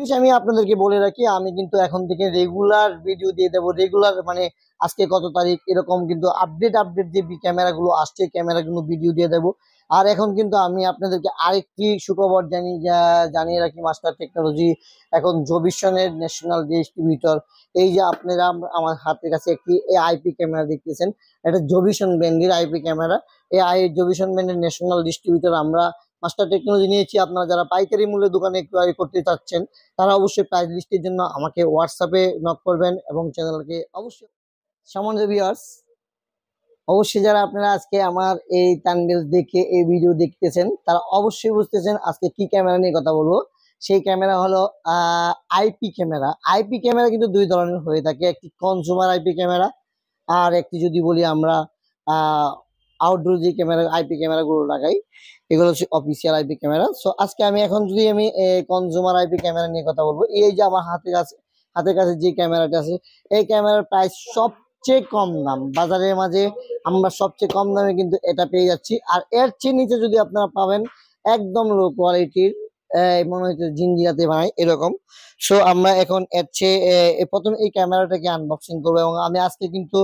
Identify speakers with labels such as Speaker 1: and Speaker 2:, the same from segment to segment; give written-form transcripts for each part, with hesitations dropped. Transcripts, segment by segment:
Speaker 1: জিনিস আমি আপনাদেরকে বলে রাখি, আমি কিন্তু এখন থেকে রেগুলার ভিডিও দিয়ে দেবো। রেগুলার মানে আজকে কত তারিখ এরকম কিন্তু আপডেট আপডেট যে ক্যামেরাগুলো আসছে ক্যামেরাগুলো ভিডিও দিয়ে দেবো। আর এখন কিন্তু আমি আপনাদেরকে আরেকটি সুখবর জানিয়ে রাখি, মাস্টার টেকনোলজি এখন জবিশনের ন্যাশনাল ডিস্ট্রিবিউটর। এই যে আপনারা আমার হাতের কাছে একটি আইপি ক্যামেরা দেখতেছেন, এটা জবিশন ব্র্যান্ডের আইপি ক্যামেরা। জবিশন ব্র্যান্ডের ন্যাশনাল ডিস্ট্রিবিউটর আমরা মাস্টার টেকনোলজি নিয়েছি। আপনারা যারা পাইকারি মূল্যে দোকানে ক্রয় করতে চাচ্ছেন তারা অবশ্যই প্রাইস লিস্টের জন্য আমাকে হোয়াটসঅ্যাপে নক করবেন এবং চ্যানেলকে অবশ্যই সম্মানিত ভিউয়ার্স, অবশ্যই যারা আপনারা আজকে আমার এই থাম্বনেল দেখে এই ভিডিও দেখতেছেন তারা অবশ্যই বুঝতেছেন আজকে কি ক্যামেরা নিয়ে কথা বলবো। সেই ক্যামেরা হলো আইপি ক্যামেরা। আইপি ক্যামেরা কিন্তু দুই ধরনের হয়ে থাকে, একটি কনজিউমার আইপি ক্যামেরা আর একটি যদি বলি আমরা আউটডোর যে ক্যামেরা আইপি ক্যামেরা গুলো লাগাই এগুলো হচ্ছে অফিসিয়াল আইপি ক্যামেরা। সো আজকে আমি এখন যদি আমি কনজিউমার আইপি ক্যামেরা নিয়ে কথা বলবো, এই যে আমার হাতের কাছে যে ক্যামেরাটা আছে এই ক্যামেরার প্রাইস সবচেয়ে কম দাম বাজারের মাঝে। আমরা সবচেয়ে কম দামে কিন্তু এটা পেয়ে যাচ্ছি। আর এর চেয়ে নিচে যদি আপনারা পাবেন একদম লো কোয়ালিটির, মনে হচ্ছে জিঞ্জিরাতে বানাই এরকম। সো আমরা এখন এর চেয়ে প্রথম এই ক্যামেরাটাকে আনবক্সিং করবো এবং আমি আজকে কিন্তু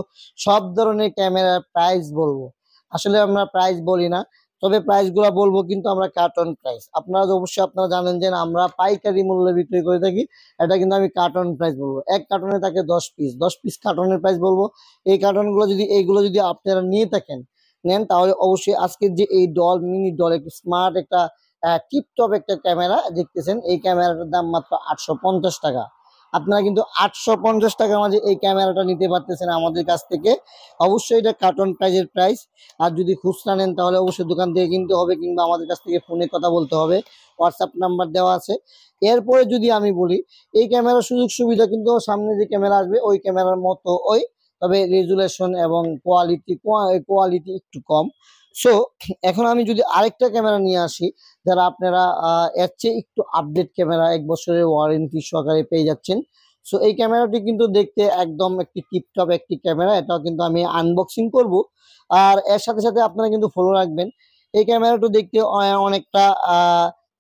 Speaker 1: সব ধরনের ক্যামেরার প্রাইস বলবো। আসলে আমরা প্রাইস বলি না, তবে প্রাইস গুলা বলবো কিন্তু আমরা কার্টন প্রাইস। আপনারা অবশ্যই আপনারা জানেন যে আমরা পাইকারি মূল্যে বিক্রি করে থাকি, এটা কিন্তু আমি কার্টন প্রাইস বলবো। এক কার্টনে থাকে 10 পিস কার্টনের প্রাইস বলবো। এই কার্টন গুলো যদি এইগুলো যদি আপনারা নিয়ে থাকেন নেন তাহলে অবশ্যই আজকের যে এই মিনি ডল একটু স্মার্ট একটা টিপটপ একটা ক্যামেরা দেখতেছেন, এই ক্যামেরাটার দাম মাত্র 850 টাকা। আপনারা কিন্তু 850 টাকার মাঝে এই ক্যামেরাটা নিতে পারতেছেন আমাদের কাছ থেকে। অবশ্যই এটা কার্টন প্রাইজের প্রাইস। আর যদি খুচরা নেন তাহলে অবশ্যই দোকান থেকে কিনতে হবে কিংবা আমাদের কাছ থেকে ফোনে কথা বলতে হবে, হোয়াটসঅ্যাপ নাম্বার দেওয়া আছে। এরপরে যদি আমি বলি এই ক্যামেরার সুযোগ সুবিধা কিন্তু সামনে যে ক্যামেরা আসবে ওই ক্যামেরার মতো ওই, তবে রেজুলেশন এবং কোয়ালিটি একটু কম। সো এখন আমি যদি আরেকটা ক্যামেরা নিয়ে আসি, যারা আপনারা এর চেয়ে একটু আপডেট ক্যামেরা 1 বছরের ওয়ারেন্টি সহকারে পেয়ে যাচ্ছেন। সো এই ক্যামেরাটি কিন্তু দেখতে একদম একটি টিপটপ একটি ক্যামেরা, এটাও কিন্তু আমি আনবক্সিং করব। আর এর সাথে সাথে আপনারা কিন্তু ফলো রাখবেন, এই ক্যামেরাটা দেখতে অনেকটা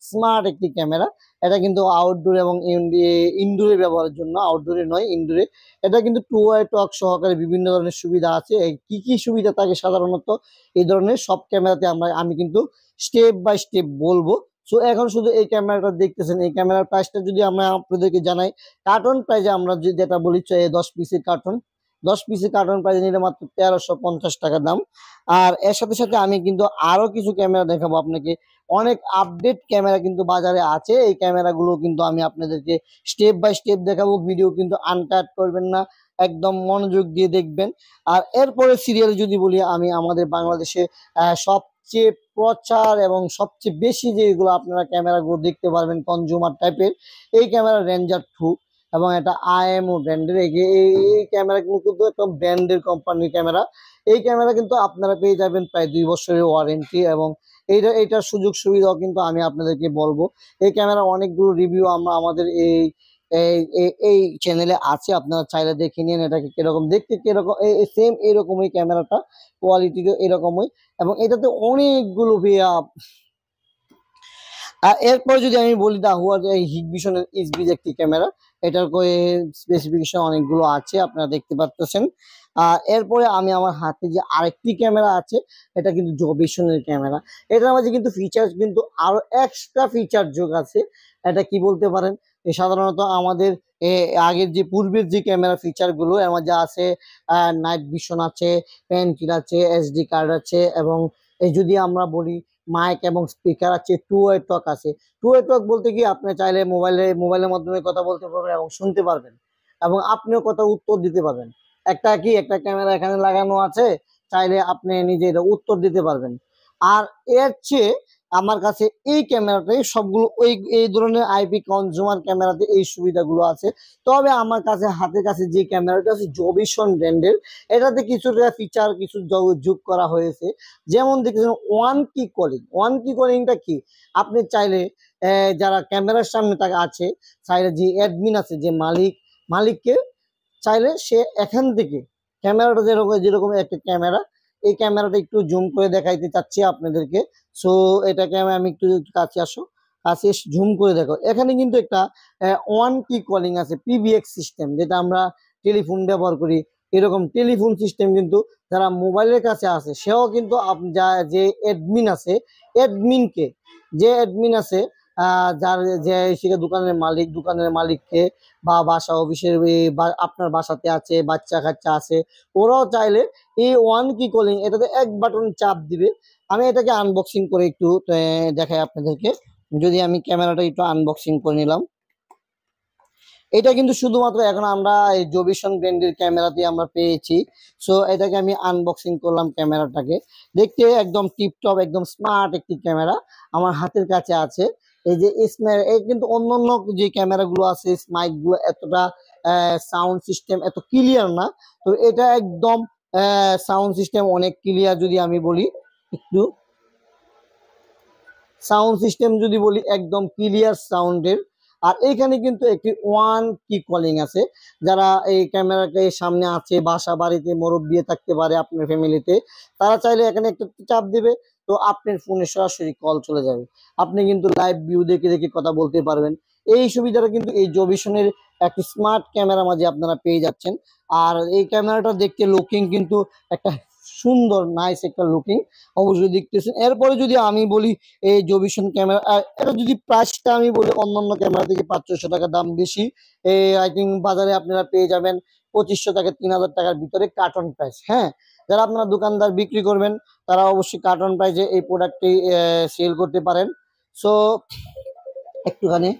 Speaker 1: স্মার্ট একটি ক্যামেরা। এটা কিন্তু আউটডোর এবং ইনডোরে ব্যবহারের জন্য, আউটডোরে নয় ইনডোরে। এটা কিন্তু 2 ওয়ে টক সহকারে বিভিন্ন ধরনের সুবিধা আছে। কি কি সুবিধা থাকে সাধারণত এই ধরনের সব ক্যামেরাতে আমি কিন্তু স্টেপ বাই স্টেপ বলবো। সো এখন শুধু এই ক্যামেরাটা দেখতেছেন, এই ক্যামেরার প্রাইসটা যদি আমরা আপনাদেরকে জানাই, কার্টন প্রাইজে আমরা যেটা বলি 10 পিসের কার্টন, 10 পিসের কার্টন প্রাইজে নিলে মাত্র 1350 টাকা দাম। আর এর সাথে সাথে আমি কিন্তু আরো কিছু ক্যামেরা দেখাবো আপনাকে। অনেক আপডেট ক্যামেরা কিন্তু বাজারে আছে, এই ক্যামেরাগুলো কিন্তু আমি আপনাদেরকে স্টেপ বাই স্টেপ দেখাবো। ভিডিও কিন্তু আনকাট করবেন না, একদম মনোযোগ দিয়ে দেখবেন। আর এরপরে সিরিয়াল যদি বলি, আমি আমাদের বাংলাদেশে সবচেয়ে প্রচার এবং সবচেয়ে বেশি যেগুলো আপনারা ক্যামেরাগুলো দেখতে পারবেন কনজিউমার টাইপের, এই ক্যামেরা রেঞ্জার 2 এবং এটা আইএমও ব্র্যান্ডের। এই ক্যামেরা কিন্তু একদম ব্র্যান্ডের কোম্পানির ক্যামেরা। এই ক্যামেরা কিন্তু আপনারা পেয়ে যাবেন প্রায় 2 বছরের ওয়ারেন্টি এবং এইটার সুযোগ সুবিধাও কিন্তু আমি আপনাদেরকে বলবো। এই ক্যামেরা অনেকগুলো রিভিউ আমরা আমাদের এই এই চ্যানেলে আছে, আপনারা চাইলে দেখে নিন এটাকে কিরকম দেখতে, কিরকম সেম এরকমই ক্যামেরাটা, কোয়ালিটিও এরকমই এবং এটাতে অনেকগুলো আর এরপর যদি আমি বলি হুয়ার এই হিগভিশনের ইসবিজ একটি ক্যামেরা, এটার স্পেসিফিকেশন অনেকগুলো আছে আপনারা দেখতে পাচ্ছেন। আর এরপরে আমি আমার হাতে যে আরেকটি ক্যামেরা আছে এটা কিন্তু জবিশনের ক্যামেরা। এটার মাঝে কিন্তু ফিচার কিন্তু আরো এক্সট্রা ফিচার যোগ আছে। এটা কি বলতে পারেন, সাধারণত আমাদের আগের যে পূর্বের যে ক্যামেরা ফিচার গুলো এর মাঝে আছে, নাইট ভিশন আছে, পেন কিল আছে, এসডি কার্ড আছে এবং এই যদি আমরা বলি মাইক এবং স্পিকার আছে, 2 ওয়ে টক আছে। 2 ওয়ে টক বলতে কি আপনি চাইলে মোবাইলের মাধ্যমে কথা বলতে পারবেন এবং শুনতে পারবেন এবং আপনিও কথা উত্তর দিতে পারবেন। একটা ক্যামেরা এখানে লাগানো আছে, চাইলে আপনি নিজে এটা উত্তর দিতে পারবেন। আর এর চেয়ে আমার কাছে এই ক্যামেরাটাই সবগুলো এই ধরনের আইপি কনজিউমার ক্যামেরাতে এই সুবিধাগুলো আছে। তবে আমার কাছে হাতের কাছে যে ক্যামেরাটা আছে জবিশন ব্র্যান্ডের, এটাতে কিছুটা ফিচার কিছু যোগ করা হয়েছে। যেমন দেখেছেন ওয়ান কি কলিংটা কি, আপনি চাইলে যারা ক্যামেরার সামনে তাকে আছে, চাইলে যে অ্যাডমিন আছে যে মালিককে চাইলে সে এখান থেকে ক্যামেরাটা যেরকম একটা ক্যামেরা, এই ক্যামেরাটা একটু জুম করে দেখাইতে চাচ্ছি আপনাদেরকে। সো এটাকে আমি একটু কাছে আসো, কাছে ঝুম করে দেখো, এখানে কিন্তু একটা ওয়ান কি কলিং আছে, পিবিএক্স সিস্টেম, যেটা আমরা টেলিফোন ব্যবহার করি। এরকম টেলিফোন সিস্টেম কিন্তু যারা মোবাইলের কাছে আছে সেও কিন্তু যে অ্যাডমিন আছে, অ্যাডমিনকে যে অ্যাডমিন আছে যার যে সেটা দোকানের মালিককে বা বাসা অফিসের আপনার বাসাতে আছে বাচ্চা কাচ্চা আছে, ওরাও চাইলে এই ওয়ান কি কলিং এটাতে এক বাটন চাপ দিবে। আমি এটাকে আনবক্সিং করে একটু দেখাই আপনাদেরকে। যদি আমি ক্যামেরাটা একটু আনবক্সিং করে নিলাম, এটা কিন্তু শুধুমাত্র এখন আমরা এই জবিশন ব্র্যান্ডের ক্যামেরাতে আমরা পেয়েছি। সো এটাকে আমি আনবক্সিং করলাম, ক্যামেরাটাকে দেখতে একদম টিপটপ একদম স্মার্ট একটি ক্যামেরা আমার হাতের কাছে আছে। এই যে কিন্তু অন্যান্য যে ক্যামেরাগুলো আছে মাইকগুলো এতটা সাউন্ড সিস্টেম এত ক্লিয়ার না, তো এটা একদম সাউন্ড সিস্টেম অনেক ক্লিয়ার। যদি আমি বলি একটু সাউন্ড সিস্টেম যদি বলি একদম ক্লিয়ার সাউন্ডের। আর এইখানে কিন্তু একটি ওয়ান কি কলিং আছে, যারা এই ক্যামেরাকে সামনে আছে বাসা বাড়িতে মুরব্বি থাকতে পারে আপনার ফ্যামিলিতে, তারা চাইলে এখানে একটা চাপ দিবে, তো আপনার ফোনে সরাসরি কল চলে যাবে, আপনি কিন্তু লাইভ ভিউ দেখে দেখে কথা বলতে পারবেন। এই সুবিধাটা কিন্তু এই জবিশনের একটি স্মার্ট ক্যামেরা মাঝে আপনারা পেয়ে যাচ্ছেন। আর এই ক্যামেরাটা দেখতে লুকিং কিন্তু একটা সুন্দর নাইস একটা লুকিং অবশ্যই দেখতেছেন। এরপরে যদি আমি বলি এই জবিশন ক্যামেরা, এটা যদি প্রাইসটা আমি বলি অন্যান্য ক্যামেরা থেকে 500 টাকা দাম বেশি। আই থিঙ্ক বাজারে আপনারা পেয়ে যাবেন 2500 থেকে 3000 টাকার ভিতরে কার্টন প্রাইস। হ্যাঁ, যারা আপনারা দোকানদার বিক্রি করবেন তারা অবশ্যই কার্টন প্রাইসে এই প্রোডাক্টটি সেল করতে পারেন। সো একটুখানি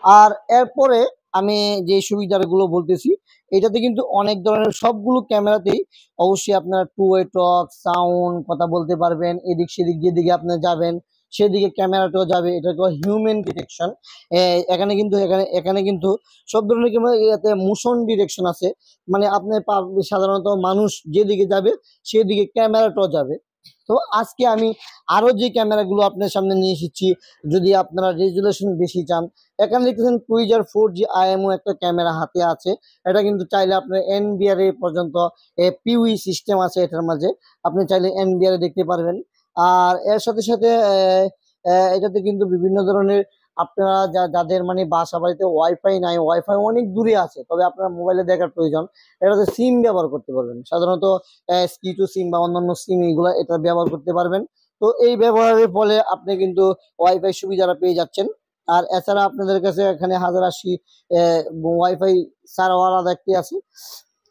Speaker 1: আর এরপরে আমি যে সুবিধাগুলো বলতেছি, এটাতে কিন্তু অনেক ধরনের সবগুলো ক্যামেরাতেই অবশ্যই আপনার টু ওয়ে টক সাউন্ড কথা বলতে পারবেন, এদিক সেদিক যেদিকে আপনি যাবেন সেদিকে ক্যামেরাটাও যাবে। এটা হিউম্যান ডিটেকশন। এখানে কিন্তু সব ধরনের ক্যামেরা, এতে মোশন ডিরেকশন আছে, মানে আপনি সাধারণত মানুষ যেদিকে যাবে সেদিকে ক্যামেরাটাও যাবে। তো আজকে আমি আরো যে ক্যামেরাগুলো আপনার সামনে নিয়ে এসেছি, যদি আপনারা রেজুলেশন বেশি চান, এখানে দেখতেছেন টুইজার 4G IMO একটা ক্যামেরা হাতে আছে। এটা কিন্তু চাইলে আপনার NBR পর্যন্ত পিউই সিস্টেম আছে এটার মাঝে, আপনি চাইলে NBR দেখতে পারবেন। আর এর সাথে সাথে এটাতে কিন্তু বিভিন্ন ধরনের আপনারা যাদের মানে বাসা বাড়িতে ওয়াইফাই নাই, ওয়াইফাই অনেক দূরে আছে, তবে আপনার মোবাইলে দেখার প্রয়োজন, এটাতে সিম ব্যবহার করতে পারবেন। সাধারণত SQ2 সিম বা অন্যান্য সিম এগুলো এটা ব্যবহার করতে পারবেন। তো এই ব্যবহারের ফলে আপনি কিন্তু ওয়াইফাই সুবিধাটা পেয়ে যাচ্ছেন। আর এছাড়া আপনাদের কাছে এখানে 1080 ওয়াইফাই সার্ভার দেখতে আছে।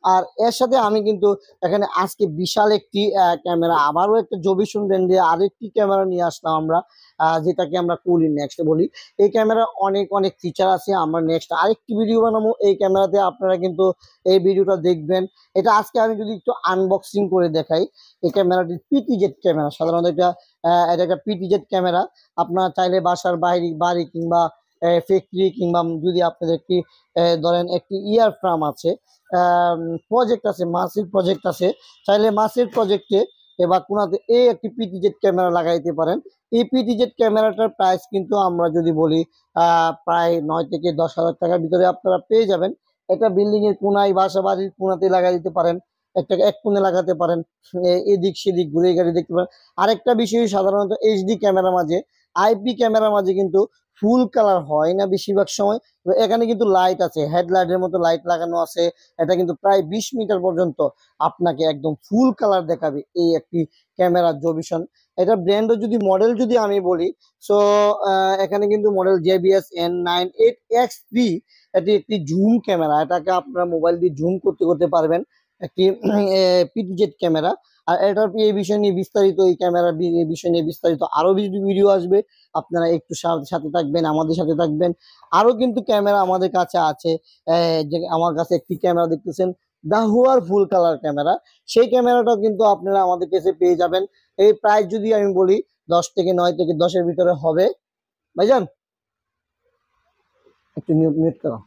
Speaker 1: আর এর সাথে আমি কিন্তু এখানে আজকে বিশাল একটি ক্যামেরা, আবারও একটা জবিশন ব্র্যান্ডে আরেকটি ক্যামেরা নিয়ে আসলাম আমরা, যেটাকে আমরা কুলি নেক্সট বলি। এই ক্যামেরা অনেক অনেক ফিচার আছে, আমরা নেক্সট আরেকটি ভিডিও বানাবো এই ক্যামেরাতে, আপনারা কিন্তু এই ভিডিওটা দেখবেন। এটা আজকে আমি যদি একটু আনবক্সিং করে দেখাই, এই ক্যামেরাটি পিটিজেড ক্যামেরা, সাধারণত এটা একটা পিটিজেড ক্যামেরা। আপনারা চাইলে বাসার বাড়ি কিংবা ফ্যাক্টরি কিংবা যদি আপনাদের একটি ধরেন একটি ইয়ার ফার্ম আছে, প্রজেক্ট আছে, মাছের প্রজেক্ট আছে, চাইলে মাছের প্রজেক্টে এবার কোনাতে এই একটি পিটিজেড ক্যামেরা লাগাইতে পারেন। এই পিটিজেড ক্যামেরাটার প্রাইস কিন্তু আমরা যদি বলি প্রায় 9 থেকে 10,000 টাকার ভিতরে আপনারা পেয়ে যাবেন। একটা বিল্ডিং এর কোনায় বাসা বাড়ির কোনাতে লাগাই দিতে পারেন, এক কোণে লাগাতে পারেন, এদিক সেদিক ঘুরে গাড়ি দেখতে পারেন। আরেকটা বিষয়, সাধারণত HD ক্যামেরা মাঝে IP ক্যামেরার মাঝে কিন্তু ফুল কালার হয় না বেশিরভাগ সময়। তো এখানে কিন্তু লাইট আছে, হেডলাইটের মতো লাইট লাগানো আছে। এটা কিন্তু প্রায় 20 মিটার পর্যন্ত আপনাকে একদম ফুল কালার দেখাবে এই একটি ক্যামেরা জবিশন। এটা ব্র্যান্ড যদি মডেল যদি আমি বলি, সো এখানে কিন্তু মডেল JBS N98XP, এটি একটি জুম ক্যামেরা, এটাকে আপনারা মোবাইল দিয়ে জুম করতে করতে পারবেন, একটি পিটিজেড ক্যামেরা। আর এটার এই বিষয় নিয়ে বিস্তারিত, এই ক্যামেরার বিষয় নিয়ে বিস্তারিত আরো ভিডিও আসবে, আপনারা একটু সাথে থাকবেন, আমাদের সাথে থাকবেন। আরো কিন্তু ক্যামেরা আমাদের কাছে আছে, যে আমার কাছে একটি ক্যামেরা দেখতেছেন দাহুয়ার ফুল কালার ক্যামেরা, সেই ক্যামেরাটাও কিন্তু আপনারা আমাদের কাছে পেয়ে যাবেন। এই প্রাইস যদি আমি বলি 10 থেকে 9 থেকে 10-এর ভিতরে হবে। ভাইজান একটু মিউট করো।